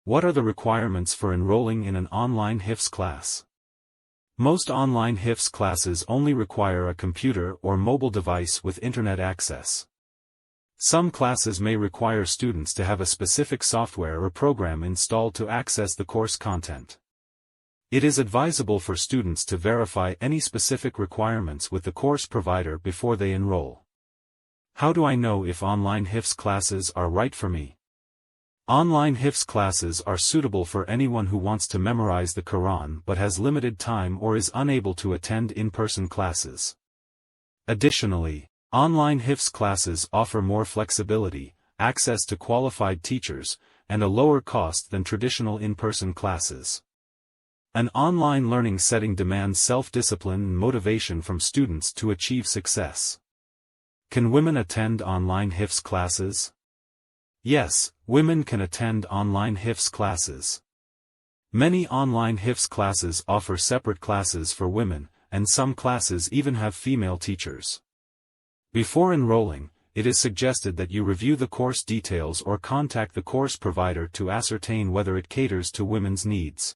What are the requirements for enrolling in an online Hifz class? Most online Hifz classes only require a computer or mobile device with internet access. Some classes may require students to have a specific software or program installed to access the course content. It is advisable for students to verify any specific requirements with the course provider before they enroll. How do I know if online Hifz classes are right for me? Online Hifz classes are suitable for anyone who wants to memorize the Quran but has limited time or is unable to attend in-person classes. Additionally, online Hifz classes offer more flexibility, access to qualified teachers, and a lower cost than traditional in-person classes. An online learning setting demands self-discipline and motivation from students to achieve success. Can women attend online Hifz classes? Yes, women can attend online Hifz classes. Many online Hifz classes offer separate classes for women, and some classes even have female teachers. Before enrolling, it is suggested that you review the course details or contact the course provider to ascertain whether it caters to women's needs.